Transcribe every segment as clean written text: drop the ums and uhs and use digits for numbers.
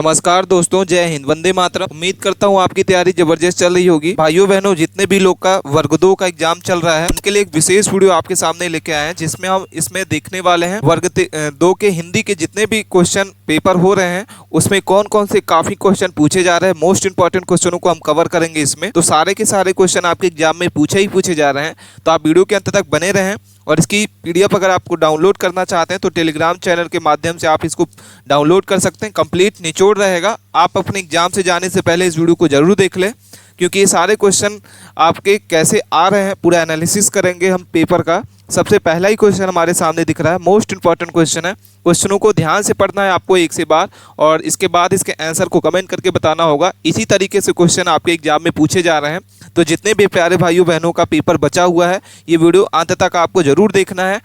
नमस्कार दोस्तों, जय हिंद, वंदे मातरम। उम्मीद करता हूँ आपकी तैयारी जबरदस्त चल रही होगी। भाइयों बहनों, जितने भी लोग का वर्ग 2 का एग्जाम चल रहा है उनके लिए एक विशेष वीडियो आपके सामने लेके आए हैं, जिसमें हम इसमें देखने वाले हैं वर्ग 2 के हिंदी के जितने भी क्वेश्चन पेपर हो रहे हैं उसमें कौन कौन से काफी क्वेश्चन पूछे जा रहे हैं। मोस्ट इंपॉर्टेंट क्वेश्चनों को हम कवर करेंगे इसमें। तो सारे के सारे क्वेश्चन आपके एग्जाम में पूछे जा रहे हैं, तो आप वीडियो के अंत तक बने रहें। और इसकी पीडीएफ अगर आपको डाउनलोड करना चाहते हैं तो टेलीग्राम चैनल के माध्यम से आप इसको डाउनलोड कर सकते हैं। कंप्लीट निचोड़ रहेगा। आप अपने एग्जाम से जाने से पहले इस वीडियो को जरूर देख लें, क्योंकि ये सारे क्वेश्चन आपके कैसे आ रहे हैं पूरा एनालिसिस करेंगे हम पेपर का। सबसे पहला ही क्वेश्चन हमारे सामने दिख रहा है, मोस्ट इंपॉर्टेंट क्वेश्चन है। क्वेश्चनों को ध्यान से पढ़ना है आपको एक से बार, और इसके बाद इसके आंसर को कमेंट करके बताना होगा। इसी तरीके से क्वेश्चन आपके एग्जाम में पूछे जा रहे हैं। तो जितने भी प्यारे भाइयों बहनों का पेपर बचा हुआ है, ये वीडियो अंत तक आपको जरूर देखना है।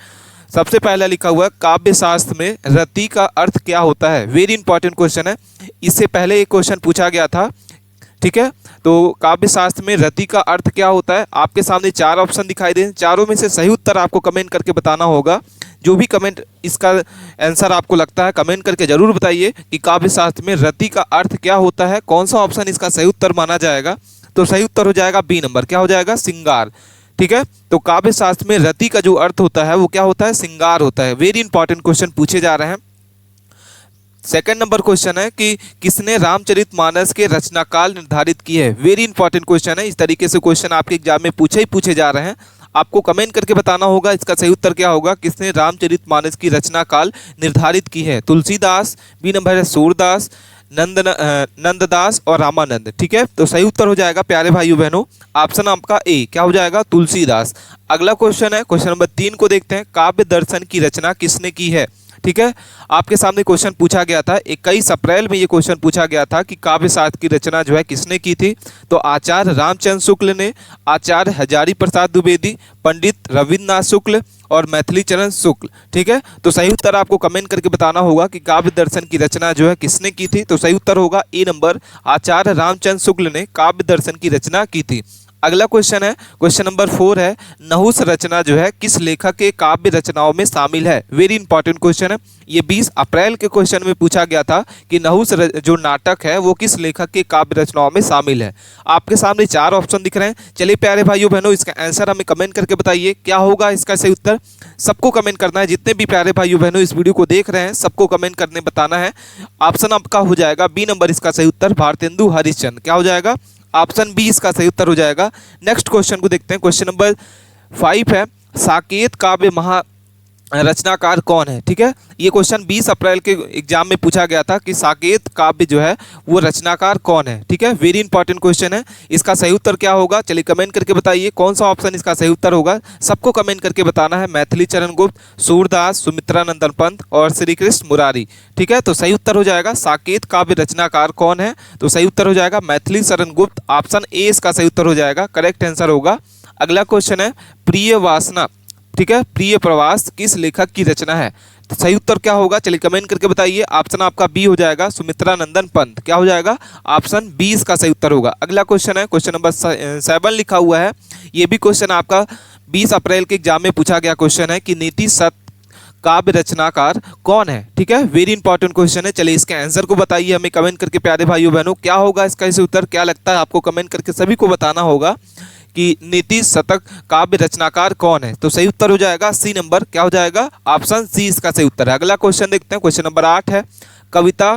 सबसे पहला लिखा हुआ है, काव्य शास्त्र में रति का अर्थ क्या होता है। वेरी इंपॉर्टेंट क्वेश्चन है। इससे पहले एक क्वेश्चन पूछा गया था, ठीक है। तो काव्य शास्त्र में रति का अर्थ क्या होता है। आपके सामने 4 ऑप्शन दिखाई दे, चारों में से सही उत्तर आपको कमेंट करके बताना होगा। जो भी कमेंट इसका आंसर आपको लगता है कमेंट करके जरूर बताइए कि काव्य शास्त्र में रति का अर्थ क्या होता है, कौन सा ऑप्शन इसका सही उत्तर माना जाएगा। तो सही उत्तर हो जाएगा बी नंबर, क्या हो जाएगा, श्रृंगार। ठीक है। तो काव्य शास्त्र में रति का जो अर्थ होता है वो क्या होता है, श्रृंगार होता है। वेरी इंपॉर्टेंट क्वेश्चन पूछे जा रहे हैं। सेकंड नंबर क्वेश्चन है कि किसने रामचरितमानस के रचनाकाल निर्धारित की है। वेरी इंपॉर्टेंट क्वेश्चन है। इस तरीके से क्वेश्चन आपके एग्जाम में पूछे जा रहे हैं। आपको कमेंट करके बताना होगा इसका सही उत्तर क्या होगा। किसने रामचरितमानस की रचना काल निर्धारित की है। तुलसीदास, बी नंबर है सूरदास, नंददास और रामानंद। ठीक है। तो सही उत्तर हो जाएगा प्यारे भाइयों बहनों ऑप्शन आपका ए, क्या हो जाएगा, तुलसीदास। अगला क्वेश्चन है क्वेश्चन नंबर 3 को देखते हैं। काव्य दर्शन की रचना किसने की है। ठीक है। आपके सामने क्वेश्चन पूछा गया था 21 अप्रैल में ये क्वेश्चन पूछा गया था कि काव्य शास्त्र की रचना जो है किसने की थी। तो आचार्य रामचंद्र शुक्ल ने, आचार्य हजारी प्रसाद द्विवेदी, पंडित रविन्द्रनाथ शुक्ल और मैथिली चरण शुक्ल। ठीक है। तो सही उत्तर आपको कमेंट करके बताना होगा कि काव्य दर्शन की रचना जो है किसने की थी। तो सही उत्तर होगा ए नंबर, आचार्य रामचंद्र शुक्ल ने काव्य दर्शन की रचना की थी। अगला क्वेश्चन है क्वेश्चन नंबर 4 है, नहुस रचना जो है किस लेखक के काव्य रचनाओं में शामिल है। वेरी इंपॉर्टेंट क्वेश्चन है। ये 20 अप्रैल के क्वेश्चन में पूछा गया था कि नहुस जो नाटक है वो किस लेखक के काव्य रचनाओं में शामिल है। आपके सामने 4 ऑप्शन दिख रहे हैं। चलिए प्यारे भाइयों बहनों, इसका आंसर हमें कमेंट करके बताइए क्या होगा इसका सही उत्तर। सबको कमेंट करना है। जितने भी प्यारे भाइयों बहनों इस वीडियो को देख रहे हैं सबको कमेंट करने बताना है। ऑप्शन आपका हो जाएगा बी नंबर, इसका सही उत्तर भारतेंदु हरिश्चंद्र। क्या हो जाएगा, ऑप्शन बी इसका सही उत्तर हो जाएगा। नेक्स्ट क्वेश्चन को देखते हैं। क्वेश्चन नंबर 5 है, साकेत काव्य महा रचनाकार कौन है। ठीक है। ये क्वेश्चन 20 अप्रैल के एग्जाम में पूछा गया था कि साकेत काव्य जो है वो रचनाकार कौन है। ठीक है। वेरी इंपॉर्टेंट क्वेश्चन है। इसका सही उत्तर क्या होगा, चलिए कमेंट करके बताइए कौन सा ऑप्शन इसका सही उत्तर होगा। सबको कमेंट करके बताना है। मैथिली चरण गुप्त, सूरदास, सुमित्रानंदन पंत और श्री कृष्ण मुरारी। ठीक है। तो सही उत्तर हो जाएगा साकेत काव्य रचनाकार कौन है। तो सही उत्तर हो जाएगा मैथिली चरण गुप्त। ऑप्शन ए इसका सही उत्तर हो जाएगा, करेक्ट आंसर होगा। अगला क्वेश्चन है, प्रिय वासना, ठीक है, प्रिय प्रवास किस लेखक की रचना है। तो सही उत्तर क्या होगा, चलिए कमेंट करके बताइए। ऑप्शन आपका बी हो जाएगा, सुमित्रानंदन पंत। क्या हो जाएगा, ऑप्शन बी इसका सही उत्तर होगा। अगला क्वेश्चन है क्वेश्चन नंबर 7 लिखा हुआ है। ये भी क्वेश्चन आपका 20 अप्रैल के एग्जाम में पूछा गया क्वेश्चन है कि नीति सत्य काव्य रचनाकार कौन है। ठीक है। वेरी इंपॉर्टेंट क्वेश्चन है। चलिए इसके आंसर को बताइए हमें कमेंट करके प्यारे भाइयों बहनों, क्या होगा इसका इसे उत्तर, क्या लगता है आपको कमेंट करके सभी को बताना होगा कि नीति शतक काव्य रचनाकार कौन है। तो सही उत्तर हो जाएगा सी नंबर, क्या हो जाएगा, ऑप्शन सी इसका सही उत्तर है। अगला क्वेश्चन देखते हैं। क्वेश्चन नंबर 8 है, कविता,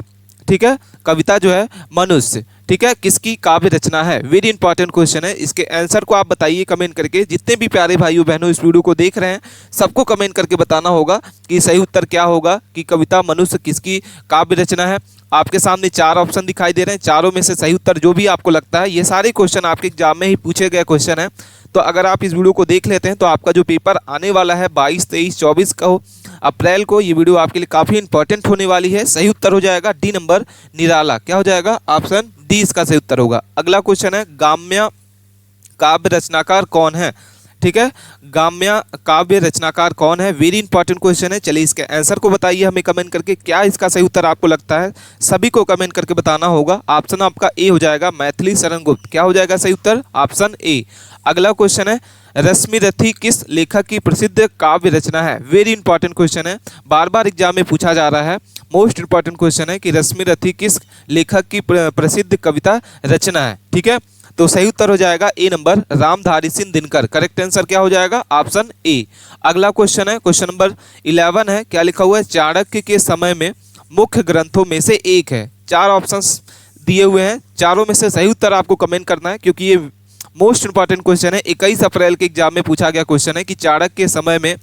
ठीक है, कविता जो है मनुष्य, ठीक है, किसकी काव्य रचना है। वेरी इंपॉर्टेंट क्वेश्चन है। इसके आंसर को आप बताइए कमेंट करके। जितने भी प्यारे भाइयों बहनों इस वीडियो को देख रहे हैं सबको कमेंट करके बताना होगा कि सही उत्तर क्या होगा कि कविता मनुष्य किसकी काव्य रचना है। आपके सामने 4 ऑप्शन दिखाई दे रहे हैं। चारों में से सही उत्तर जो भी आपको लगता है, ये सारे क्वेश्चन आपके एग्जाम में ही पूछे गए क्वेश्चन हैं। तो अगर आप इस वीडियो को देख लेते हैं तो आपका जो पेपर आने वाला है 22, 23, 24 को अप्रैल को, ये वीडियो आपके लिए काफ़ी इंपॉर्टेंट होने वाली है। सही उत्तर हो जाएगा डी नंबर, निराला। क्या हो जाएगा, ऑप्शन डी इसका सही उत्तर होगा। अगला क्वेश्चन है, गाम्य काव्य रचनाकार कौन है। ठीक है। गाम्या काव्य रचनाकार कौन है? वेरी इंपॉर्टेंट क्वेश्चन है। चलिए इसके आंसर को बताइए हमें कमेंट करके, क्या इसका सही उत्तर आपको लगता है? सभी को कमेंट करके बताना होगा। ऑप्शन आपका ए हो जाएगा, मैथिली शरण गुप्त। क्या हो जाएगा सही उत्तर? Option A. अगला क्वेश्चन है, रश्मिरथी किस लेखक की प्रसिद्ध काव्य रचना है? वेरी इंपॉर्टेंट क्वेश्चन है, बार बार एग्जाम में पूछा जा रहा है। मोस्ट इंपॉर्टेंट क्वेश्चन है कि रश्मिरथी किस लेखक की प्रसिद्ध कविता रचना है। ठीक है, तो सही उत्तर हो जाएगा A number, Ramdhari Singh Dinkar. Correct answer क्या हो जाएगा? Option A. अगला क्वेश्चन है, क्वेश्चन नंबर 11 है, क्या लिखा हुआ है? चाणक्य के समय में मुख्य ग्रंथों में से एक है। 4 ऑप्शंस दिए हुए हैं, चारों में से सही उत्तर आपको कमेंट करना है, क्योंकि ये मोस्ट इंपॉर्टेंट क्वेश्चन है। 21 अप्रैल के एग्जाम में पूछा गया क्वेश्चन है कि चाणक्य के समय में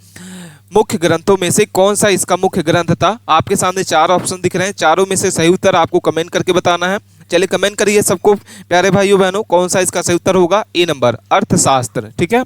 मुख्य ग्रंथों में से कौन सा इसका मुख्य ग्रंथ था। आपके सामने 4 ऑप्शन दिख रहे हैं, चारों में से सही उत्तर आपको कमेंट करके बताना है। चलिए कमेंट करिए सबको प्यारे भाइयों बहनों, कौन सा इसका सही उत्तर होगा? ए नंबर, अर्थशास्त्र। ठीक है,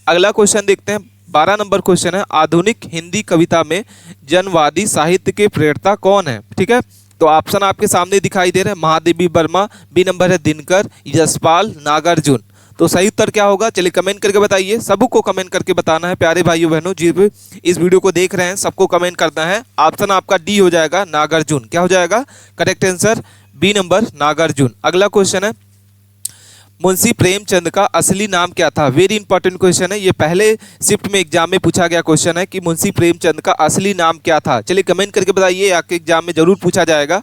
अगला क्वेश्चन देखते हैं। 12 नंबर क्वेश्चन है, आधुनिक हिंदी कविता में जनवादी साहित्य के प्रेरता कौन है? ठीक है, तो ऑप्शन आपके सामने दिखाई दे रहे हैं, महादेवी वर्मा, बी नंबर है दिनकर, यशपाल, नागार्जुन। तो सही उत्तर क्या होगा? चलिए कमेंट करके बताइए, सबको कमेंट करके बताना है प्यारे भाइयों बहनों, जी इस वीडियो को देख रहे हैं सबको कमेंट करना है। ऑप्शन आपका डी हो जाएगा, नागार्जुन। क्या हो जाएगा? Correct answer B number, Nagarjun. अगला क्वेश्चन है, मुंशी प्रेमचंद का असली नाम क्या था? वेरी इंपॉर्टेंट क्वेश्चन है, ये पहले शिफ्ट में एग्जाम में पूछा गया क्वेश्चन है कि मुंशी प्रेमचंद का असली नाम क्या था। चलिए कमेंट करके बताइए, आपके एग्जाम में जरूर पूछा जाएगा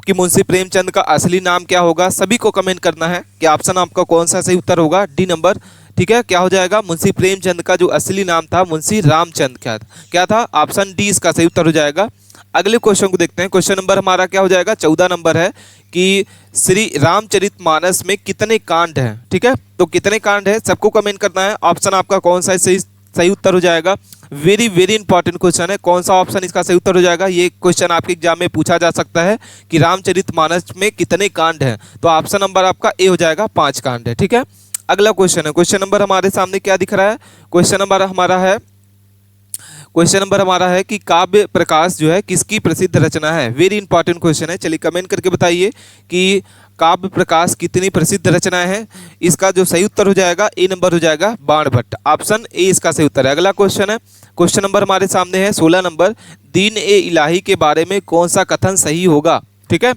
कि मुंशी प्रेमचंद का असली नाम क्या होगा। सभी को कमेंट करना है कि ऑप्शन आपका कौन सा सही उत्तर होगा? D number. ठीक है, क्या हो जाएगा? मुंशी प्रेमचंद का जो असली नाम था मुंशी रामचंद क्या था? ऑप्शन डी इसका सही उत्तर हो जाएगा। अगले क्वेश्चन को देखते हैं। क्वेश्चन नंबर हमारा क्या हो जाएगा? 14 नंबर है कि श्री रामचरितमानस में कितने कांड हैं? ठीक है, तो कितने कांड है सबको कमेंट करना है। ऑप्शन आपका कौन सा सही उत्तर हो जाएगा? वेरी वेरी इंपॉर्टेंट क्वेश्चन है, कौन सा ऑप्शन इसका सही उत्तर हो जाएगा? ये क्वेश्चन आपके एग्जाम में पूछा जा सकता है कि रामचरितमानस में कितने कांड हैं। तो ऑप्शन नंबर आपका ए हो जाएगा, 5 कांड है। ठीक है, अगला क्वेश्चन है, क्वेश्चन नंबर हमारे सामने क्या दिख रहा है? क्वेश्चन नंबर हमारा है कि काव्य प्रकाश जो है किसकी प्रसिद्ध रचना है? वेरी इंपॉर्टेंट क्वेश्चन है, चलिए कमेंट करके बताइए कि काव्य प्रकाश कितनी प्रसिद्ध रचनाएं हैं। इसका जो सही उत्तर हो जाएगा ए नंबर हो जाएगा, बाणभट्ट। ऑप्शन ए इसका सही उत्तर है। अगला क्वेश्चन है, क्वेश्चन नंबर हमारे सामने है 16 नंबर, दीन ए इलाही के बारे में कौन सा कथन सही होगा? ठीक है,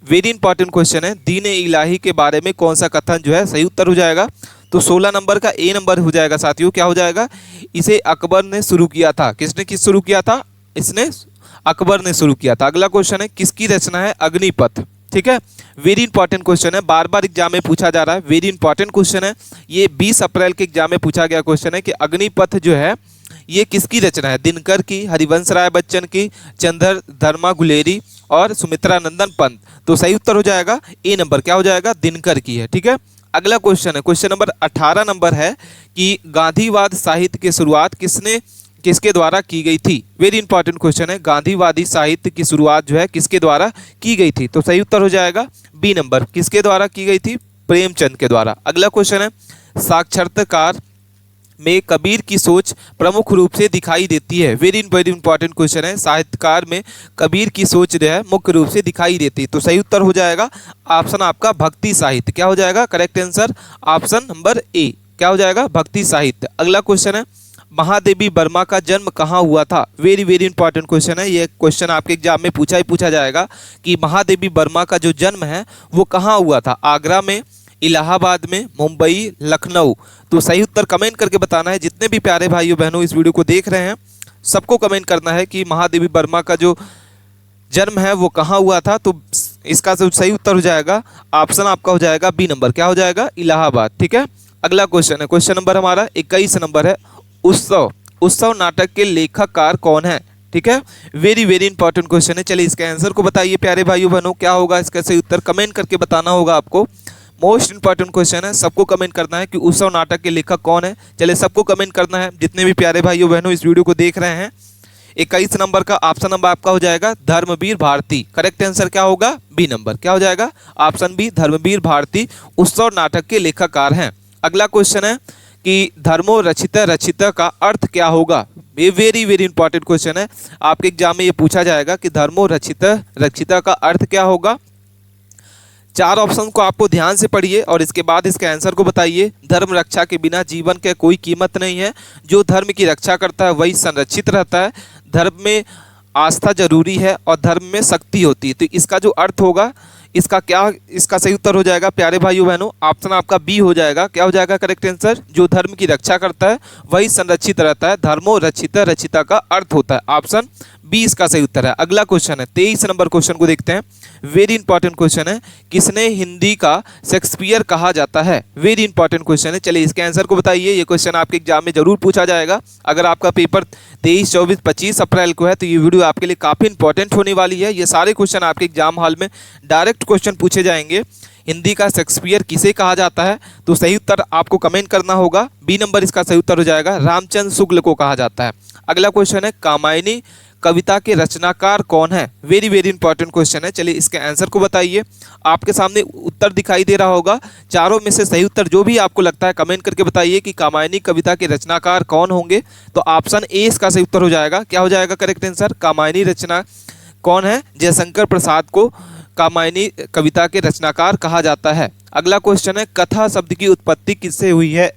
वेरी इंपॉर्टेंट क्वेश्चन है, दीन ए इलाही के बारे में कौन सा कथन जो है सही उत्तर हो जाएगा? तो 16 नंबर का ए नंबर हो जाएगा साथियों। क्या हो जाएगा? इसे अकबर ने शुरू किया था। किसने शुरू किया था? इसने अकबर ने शुरू किया था। अगला क्वेश्चन है, किसकी रचना है अग्निपथ? ठीक है, वेरी इंपॉर्टेंट क्वेश्चन है, बार बार एग्जाम में पूछा जा रहा है। वेरी इंपॉर्टेंट क्वेश्चन है, ये 20 अप्रैल के एग्जाम में पूछा गया क्वेश्चन है कि अग्निपथ जो है ये किसकी रचना है? दिनकर की, हरिवंश राय बच्चन की, चंद्रधर्मा गुलेरी और सुमित्रा नंदन पंत। तो सही उत्तर हो जाएगा ए नंबर। क्या हो जाएगा? दिनकर की है। ठीक है, अगला क्वेश्चन है, क्वेश्चन नंबर 18 नंबर है कि गांधीवाद साहित्य की शुरुआत किसके द्वारा की गई थी? वेरी इंपॉर्टेंट क्वेश्चन है, गांधीवादी साहित्य की शुरुआत जो है किसके द्वारा की गई थी? तो सही उत्तर हो जाएगा बी नंबर, किसके द्वारा की गई थी? प्रेमचंद के द्वारा। अगला क्वेश्चन है, साक्षात्कार में कबीर की सोच प्रमुख रूप से दिखाई देती है। वेरी इंपॉर्टेंट क्वेश्चन है, साहित्यकार में कबीर की सोच जो है मुख्य रूप से दिखाई देती है। तो सही उत्तर हो जाएगा ऑप्शन आपका भक्ति साहित्य। क्या हो जाएगा? Correct answer option number A. क्या हो जाएगा? भक्ति साहित्य। अगला क्वेश्चन है, महादेवी वर्मा का जन्म कहाँ हुआ था? वेरी वेरी इंपॉर्टेंट क्वेश्चन है, ये क्वेश्चन आपके एग्जाम में पूछा जाएगा कि महादेवी वर्मा का जो जन्म है वो कहाँ हुआ था? आगरा में, इलाहाबाद में, मुंबई, लखनऊ। तो सही उत्तर कमेंट करके बताना है। जितने भी प्यारे भाइयों बहनों इस वीडियो को देख रहे हैं सबको कमेंट करना है कि महादेवी वर्मा का जो जन्म है वो कहाँ हुआ था। तो इसका जो सही उत्तर हो जाएगा ऑप्शन आपका हो जाएगा बी नंबर। क्या हो जाएगा? इलाहाबाद। ठीक है, अगला क्वेश्चन है, क्वेश्चन नंबर हमारा 21 नंबर है, उत्सव नाटक के लेखककार कौन है? ठीक है, वेरी वेरी इंपॉर्टेंट क्वेश्चन है। चलिए इसके आंसर को बताइए प्यारे भाइयों बहनों, क्या होगा इसका सही उत्तर? कमेंट करके बताना होगा आपको। मोस्ट इंपॉर्टेंट क्वेश्चन है, सबको कमेंट करना है कि उत्सव नाटक के लेखक कौन है। चलिए सबको कमेंट करना है, जितने भी प्यारे भाइयों बहनों इस वीडियो को देख रहे हैं। 21 नंबर का ऑप्शन नंबर आपका हो जाएगा धर्मवीर भारती। करेक्ट आंसर क्या होगा? B number. क्या हो जाएगा? ऑप्शन बी, धर्मवीर भारती उत्सव नाटक के लेखककार हैं। अगला क्वेश्चन है कि धर्मो रचित का अर्थ क्या होगा? ये वेरी वेरी इंपॉर्टेंट क्वेश्चन है, आपके एग्जाम में ये पूछा जाएगा कि धर्मो रचित का अर्थ क्या होगा? चार ऑप्शन को आपको ध्यान से पढ़िए और इसके बाद इसके आंसर को बताइए। धर्म रक्षा के बिना जीवन के कोई कीमत नहीं है। जो धर्म की रक्षा करता है वही संरक्षित रहता है। धर्म में आस्था जरूरी है और धर्म में शक्ति होती है। तो इसका जो अर्थ होगा, इसका सही उत्तर हो जाएगा प्यारे भाइयों बहनों, ऑप्शन आपका बी हो जाएगा। क्या हो जाएगा करेक्ट आंसर? जो धर्म की रक्षा करता है वही संरक्षित रहता है। धर्मो रक्षिता, रक्षिता का अर्थ होता है ऑप्शन बी इसका सही उत्तर है। अगला क्वेश्चन है 23 नंबर क्वेश्चन को देखते हैं। वेरी इंपॉर्टेंट क्वेश्चन है। किसने हिंदी का शेक्सपियर कहा जाता है? वेरी इंपॉर्टेंट क्वेश्चन है। चलिए इसके आंसर को बताइए। ये क्वेश्चन आपके एग्जाम में जरूर पूछा जाएगा। अगर आपका पेपर 23, 24, 25 अप्रैल को है तो ये वीडियो आपके लिए काफ़ी इंपॉर्टेंट होने वाली है। ये सारे क्वेश्चन आपके एग्जाम हॉल में डायरेक्ट क्वेश्चन पूछे जाएंगे। हिंदी का शेक्सपियर किसे कहा जाता है? तो सही उत्तर आपको कमेंट करना होगा। बी नंबर इसका सही उत्तर हो जाएगा। रामचंद्र शुक्ल को कहा जाता है। अगला क्वेश्चन है कामायनी कविता के रचनाकार कौन है? वेरी वेरी इंपॉर्टेंट क्वेश्चन है। चलिए इसके आंसर को बताइए। आपके सामने उत्तर दिखाई दे रहा होगा। चारों में से सही उत्तर जो भी आपको लगता है कमेंट करके बताइए कि कामायनी कविता के रचनाकार कौन होंगे। तो ऑप्शन ए इसका सही उत्तर हो जाएगा। क्या हो जाएगा करेक्ट आंसर? कामायनी रचना कौन है? जयशंकर प्रसाद को कामायनी कविता के रचनाकार कहा जाता है। अगला क्वेश्चन है कथा शब्द की उत्पत्ति किससे हुई है?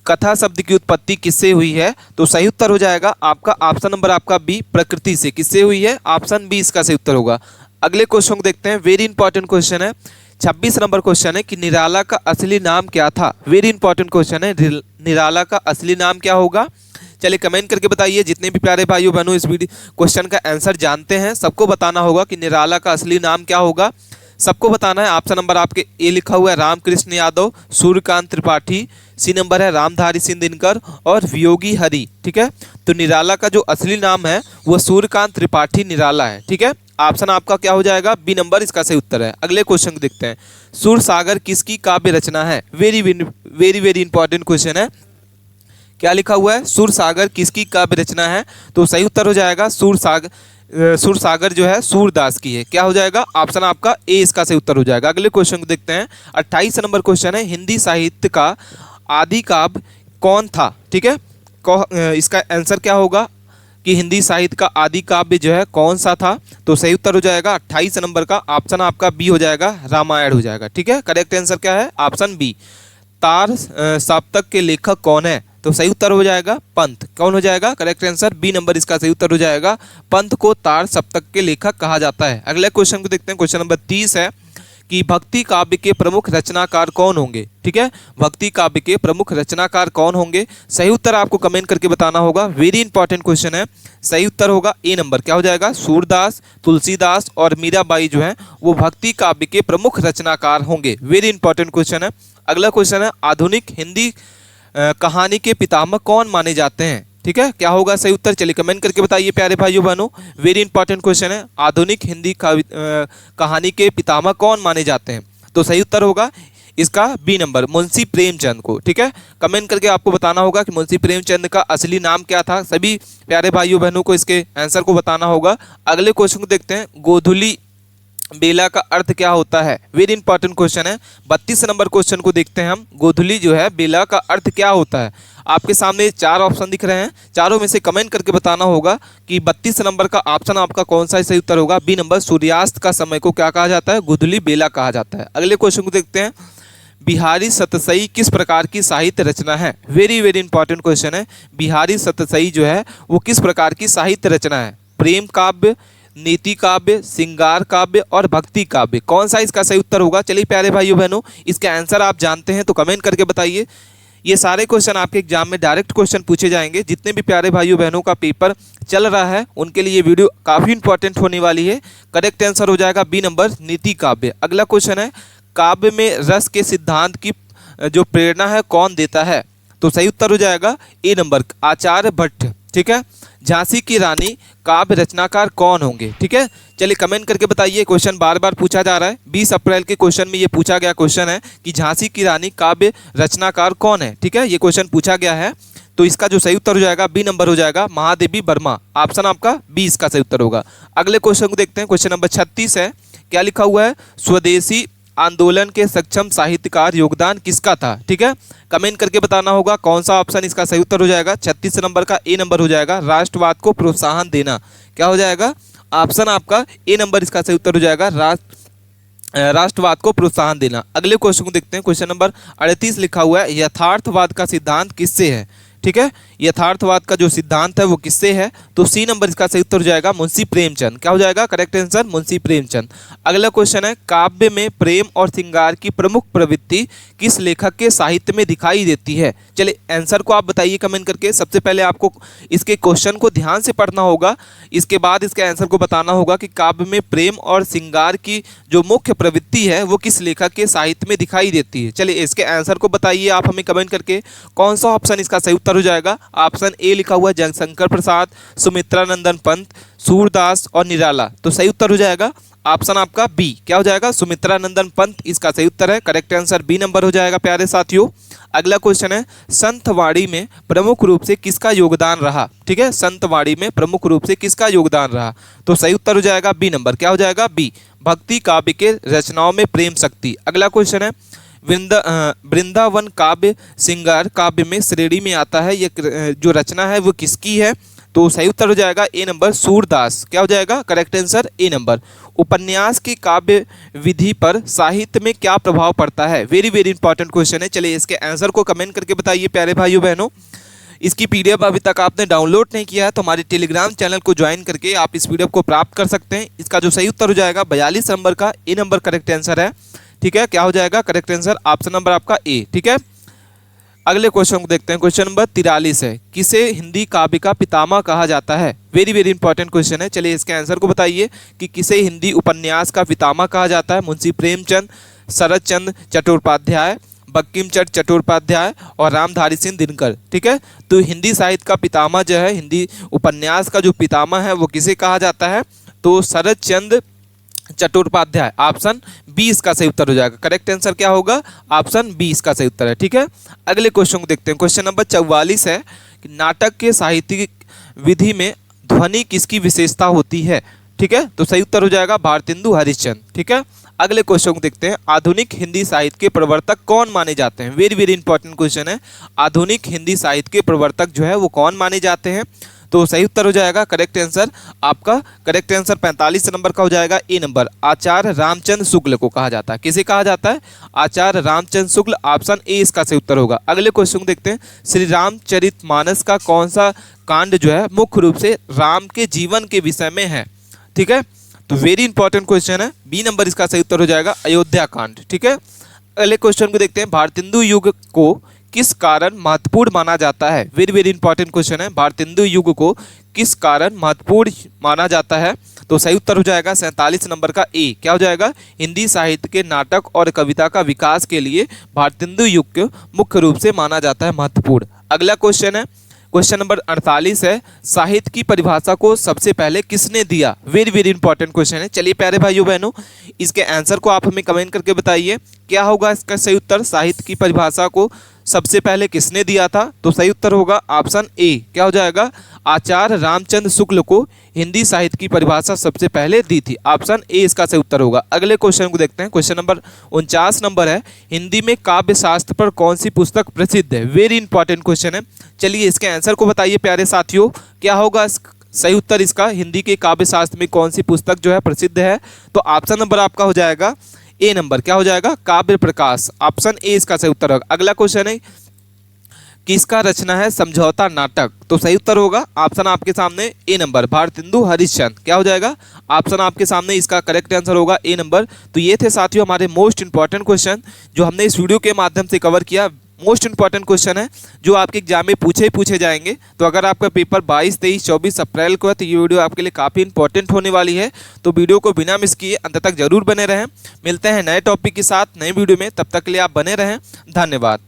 कथा शब्द की उत्पत्ति किससे हुई है? तो सही उत्तर हो जाएगा आपका ऑप्शन नंबर आपका बी, प्रकृति से। किससे हुई है? ऑप्शन बी इसका सही उत्तर होगा। अगले क्वेश्चन को देखते हैं। वेरी इंपॉर्टेंट क्वेश्चन है। 26 नंबर क्वेश्चन है कि निराला का असली नाम क्या था? वेरी इंपॉर्टेंट क्वेश्चन है। निराला का असली नाम क्या होगा? चलिए कमेंट करके बताइए। जितने भी प्यारे भाइयों बहनों इस वीडियो क्वेश्चन का आंसर जानते हैं सबको बताना होगा कि निराला का असली नाम क्या होगा। सबको बताना है। ऑप्शन नंबर आपके ए लिखा हुआ है रामकृष्ण यादव, सूर्यकांत त्रिपाठी। सी नंबर है रामधारी सिंह दिनकर और वियोगी हरि। ठीक है, तो निराला का जो असली नाम है वह सूर्यकांत त्रिपाठी निराला है। ठीक है, ऑप्शन आपका क्या हो जाएगा? बी नंबर इसका सही उत्तर है। अगले क्वेश्चन को देखते हैं। सूरसागर किसकी काव्य रचना है? Very very very important question है। क्या लिखा हुआ है? सूरसागर किसकी काव्य रचना है? तो सही उत्तर हो जाएगा सूरसागर जो है सूरदास की है। क्या हो जाएगा? ऑप्शन आपका ए इसका सही उत्तर हो जाएगा। अगले क्वेश्चन को देखते हैं। 28 नंबर क्वेश्चन है। हिंदी साहित्य का आदि काव्य कौन था? ठीक है, इसका आंसर क्या होगा कि हिंदी साहित्य का आदि काव्य जो है कौन सा था? तो सही उत्तर हो जाएगा 28 नंबर का ऑप्शन आपका बी हो जाएगा, रामायण हो जाएगा। ठीक है, करेक्ट आंसर क्या है? Option B. तार सप्तक के लेखक कौन है? तो सही उत्तर हो जाएगा पंत। कौन हो जाएगा? करेक्ट आंसर बी नंबर इसका सही उत्तर हो जाएगा। पंत को तार सप्तक के लेखक कहा जाता है। अगले क्वेश्चन को देखते हैं। क्वेश्चन नंबर 30 है कि भक्ति काव्य के प्रमुख रचनाकार कौन होंगे? ठीक है, भक्ति काव्य के प्रमुख रचनाकार कौन होंगे? सही उत्तर आपको कमेंट करके बताना होगा। वेरी इंपॉर्टेंट क्वेश्चन है। सही उत्तर होगा ए नंबर। क्या हो जाएगा? सूरदास, तुलसीदास और मीराबाई जो है वो भक्ति काव्य के प्रमुख रचनाकार होंगे। वेरी इंपॉर्टेंट क्वेश्चन है। अगला क्वेश्चन है आधुनिक हिंदी कहानी के पितामह कौन माने जाते हैं? ठीक है, क्या होगा सही उत्तर? चलिए कमेंट करके बताइए प्यारे भाइयों बहनों। वेरी इंपॉर्टेंट क्वेश्चन है। आधुनिक हिंदी कहानी के पितामह कौन माने जाते हैं? तो सही उत्तर होगा इसका बी नंबर, मुंशी प्रेमचंद को। ठीक है, कमेंट करके आपको बताना होगा कि मुंशी प्रेमचंद का असली नाम क्या था। सभी प्यारे भाइयों बहनों को इसके आंसर को बताना होगा। अगले क्वेश्चन को देखते हैं। गोधुली बेला का अर्थ क्या होता है? वेरी इंपॉर्टेंट क्वेश्चन है। 32 नंबर क्वेश्चन को देखते हैं हम। गोधुली जो है बेला का अर्थ क्या होता है? आपके सामने 4 ऑप्शन दिख रहे हैं। चारों में से कमेंट करके बताना होगा कि 32 नंबर का ऑप्शन आपका कौन सा सही उत्तर होगा। बी नंबर, सूर्यास्त का समय को क्या कहा जाता है? गोधुली बेला कहा जाता है। अगले क्वेश्चन को देखते हैं। बिहारी सतसई किस प्रकार की साहित्य रचना है? वेरी वेरी इंपॉर्टेंट क्वेश्चन है। बिहारी सतसई जो है वो किस प्रकार की साहित्य रचना है? प्रेम काव्य, नीति काव्य, श्रृंगार काव्य और भक्ति काव्य। कौन सा इसका सही उत्तर होगा? चलिए प्यारे भाइयों बहनों इसके आंसर आप जानते हैं तो कमेंट करके बताइए। ये सारे क्वेश्चन आपके एग्जाम में डायरेक्ट क्वेश्चन पूछे जाएंगे। जितने भी प्यारे भाइयों बहनों का पेपर चल रहा है उनके लिए ये वीडियो काफ़ी इंपॉर्टेंट होने वाली है। करेक्ट आंसर हो जाएगा बी नंबर, नीति काव्य। अगला क्वेश्चन है काव्य में रस के सिद्धांत की जो प्रेरणा है कौन देता है? तो सही उत्तर हो जाएगा ए नंबर, आचार्य भट्ट। ठीक है, झांसी की रानी काव्य रचनाकार कौन होंगे? ठीक है, चलिए कमेंट करके बताइए। क्वेश्चन बार बार पूछा जा रहा है। 20 अप्रैल के क्वेश्चन में ये पूछा गया क्वेश्चन है कि झांसी की रानी काव्य रचनाकार कौन है? ठीक है, ये क्वेश्चन पूछा गया है। तो इसका जो सही उत्तर हो जाएगा बी नंबर हो जाएगा, महादेवी वर्मा। ऑप्शन आपका बी इसका सही उत्तर होगा। अगले क्वेश्चन को देखते हैं। क्वेश्चन नंबर 36 है। क्या लिखा हुआ है? स्वदेशी आंदोलन के सक्षम साहित्यकार योगदान किसका था? ठीक है, कमेंट करके बताना होगा कौन सा ऑप्शन इसका सही उत्तर हो जाएगा। 36 नंबर का ए नंबर हो जाएगा, राष्ट्रवाद को प्रोत्साहन देना। क्या हो जाएगा? ऑप्शन आपका ए नंबर इसका सही उत्तर हो जाएगा, राष्ट्रवाद को प्रोत्साहन देना। अगले क्वेश्चन को देखते हैं। क्वेश्चन नंबर 38 लिखा हुआ है, यथार्थवाद का सिद्धांत किससे है? ठीक है, यथार्थवाद का जो सिद्धांत है वो किससे है? तो सी नंबर इसका सही उत्तर हो जाएगा मुंशी प्रेमचंद। क्या हो जाएगा करेक्ट आंसर? मुंशी प्रेमचंद। अगला क्वेश्चन है, काव्य में प्रेम और श्रृंगार की प्रमुख प्रवृत्ति किस लेखक के साहित्य में दिखाई देती है? चलिए आंसर को आप बताइए कमेंट करके। सबसे पहले आपको इसके क्वेश्चन को ध्यान से पढ़ना होगा, इसके बाद इसके आंसर को बताना होगा कि काव्य में प्रेम और श्रृंगार की जो मुख्य प्रवृत्ति है वो किस लेखक के साहित्य में दिखाई देती है। चलिए इसके आंसर को बताइए आप हमें कमेंट करके। कौन सा ऑप्शन इसका सही उत्तर हो जाएगा? ऑप्शन ए लिखा हुआ है जयशंकर प्रसाद, सुमित्रानंदन पंत, सूरदास और निराला। तो सही उत्तर हो जाएगा ऑप्शन आपका बी। क्या हो जाएगा? सुमित्रानंदन पंत इसका सही उत्तर है। करेक्ट आंसर बी नंबर हो जाएगा प्यारे साथियों। अगला क्वेश्चन है, संतवाणी में प्रमुख रूप से किसका योगदान रहा? ठीक है, संतवाणी में प्रमुख रूप से किसका योगदान रहा? तो सही उत्तर हो जाएगा बी नंबर। क्या हो जाएगा? बी। भक्ति काव्य के रचनाओं में प्रेम शक्ति। अगला क्वेश्चन है, वृंदावन काव्य श्रृंगार काव्य में श्रेणी में आता है, ये जो रचना है वो किसकी है? तो सही उत्तर हो जाएगा ए नंबर सूरदास। क्या हो जाएगा? Correct answer A number. उपन्यास की काव्य विधि पर साहित्य में क्या प्रभाव पड़ता है? वेरी वेरी इंपॉर्टेंट क्वेश्चन है। चलिए इसके आंसर को कमेंट करके बताइए प्यारे भाइयों बहनों। इसकी पीडीएफ अभी तक आपने डाउनलोड नहीं किया है तो हमारे टेलीग्राम चैनल को ज्वाइन करके आप इस पीडीएफ को प्राप्त कर सकते हैं। इसका जो सही उत्तर हो जाएगा 42 नंबर का ए नंबर करेक्ट आंसर है। ठीक है, क्या हो जाएगा करेक्ट आंसर? ऑप्शन नंबर आपका ए। ठीक है, अगले क्वेश्चन को देखते हैं। क्वेश्चन नंबर 43 है, किसे हिंदी काव्य का पितामह कहा जाता है? वेरी वेरी इंपॉर्टेंट क्वेश्चन है। चलिए इसके आंसर को बताइए कि किसे हिंदी उपन्यास का पितामह कहा जाता है? मुंशी प्रेमचंद, शरद चंद्र चट्टोपाध्याय, बंकिम चंद्र चट्टोपाध्याय और रामधारी सिंह दिनकर। ठीक है, तो हिंदी साहित्य का पितामह जो है, हिंदी उपन्यास का जो पितामह है वो किसे कहा जाता है? तो शरद चंद्र चट्टोपाध्याय। ऑप्शन बी इसका सही उत्तर हो जाएगा। करेक्ट आंसर क्या होगा? ऑप्शन बी इसका सही उत्तर है। ठीक है, अगले क्वेश्चन को देखते हैं। क्वेश्चन नंबर 44 है कि नाटक के साहित्यिक विधि में ध्वनि किसकी विशेषता होती है? ठीक है, तो सही उत्तर हो जाएगा भारतेंदु हरिश्चंद्र। ठीक है, अगले क्वेश्चन को देखते हैं। आधुनिक हिंदी साहित्य के प्रवर्तक कौन माने जाते हैं? वेरी वेरी इंपॉर्टेंट क्वेश्चन है। आधुनिक हिंदी साहित्य के प्रवर्तक जो है वो कौन माने जाते हैं? तो सही उत्तर हो जाएगा करेक्ट आंसर आपका करेक्ट आंसर 45 नंबर का हो जाएगा ए नंबर। आचार्य रामचंद्र शुक्ल को कहा जाता है। किसे कहा जाता है? आचार्य रामचंद्र शुक्ल। ऑप्शन ए इसका सही उत्तर होगा। अगले क्वेश्चन को देखते हैं। श्री रामचरितमानस का कौन सा कांड जो है मुख्य रूप से राम के जीवन के विषय में है? ठीक है, तो वेरी इंपॉर्टेंट क्वेश्चन है। बी नंबर इसका सही उत्तर हो जाएगा अयोध्या कांड। ठीक है, अगले क्वेश्चन को देखते हैं। भारतेंदु युग को किस कारण महत्वपूर्ण माना जाता है? वेरी वेरी इंपॉर्टेंट क्वेश्चन है। भारतेंदु युग को किस कारण महत्वपूर्ण माना जाता है? तो सही उत्तर हो जाएगा 47 नंबर का ए। क्या हो जाएगा? हिंदी साहित्य के नाटक और कविता का विकास के लिए भारतेंदु युग को मुख्य रूप से माना जाता है महत्वपूर्ण। अगला क्वेश्चन है, क्वेश्चन नंबर 48 है, साहित्य की परिभाषा को सबसे पहले किसने दिया? वेरी वेरी इंपॉर्टेंट क्वेश्चन है। चलिए प्यारे भाइयों बहनों, इसके आंसर को आप हमें कमेंट करके बताइए। क्या होगा इसका सही उत्तर? साहित्य की परिभाषा को सबसे पहले किसने दिया था? तो सही उत्तर होगा ऑप्शन ए। क्या हो जाएगा? आचार्य रामचंद्र शुक्ल को हिंदी साहित्य की परिभाषा सबसे पहले दी थी। ऑप्शन ए इसका सही उत्तर होगा। अगले क्वेश्चन को देखते हैं। क्वेश्चन नंबर 49 नंबर है, हिंदी में काव्य शास्त्र पर कौन सी पुस्तक प्रसिद्ध है? वेरी इंपॉर्टेंट क्वेश्चन है। चलिए इसके आंसर को बताइए प्यारे साथियों। क्या होगा सही उत्तर इसका? हिंदी के काव्य शास्त्र में कौन सी पुस्तक जो है प्रसिद्ध है? तो ऑप्शन नंबर आपका हो जाएगा ए नंबर। क्या हो जाएगा? काव्य प्रकाश। ऑप्शन ए इसका सही उत्तर होगा। अगला क्वेश्चन है, किसका रचना है समझौता नाटक? तो सही उत्तर होगा ऑप्शन आपके सामने ए नंबर, भारतेंदु हरिश्चंद्र। क्या हो जाएगा? ऑप्शन आपके सामने इसका करेक्ट आंसर होगा ए नंबर। तो ये थे साथियों हमारे मोस्ट इंपॉर्टेंट क्वेश्चन जो हमने इस वीडियो के माध्यम से कवर किया। मोस्ट इंपॉर्टेंट क्वेश्चन है जो आपके एग्जाम में पूछे जाएंगे। तो अगर आपका पेपर 22, 23, 24 अप्रैल को है तो ये वीडियो आपके लिए काफ़ी इंपॉर्टेंट होने वाली है। तो वीडियो को बिना मिस किए अंत तक जरूर बने रहें। मिलते हैं नए टॉपिक के साथ नए वीडियो में, तब तक के लिए आप बने रहें। धन्यवाद।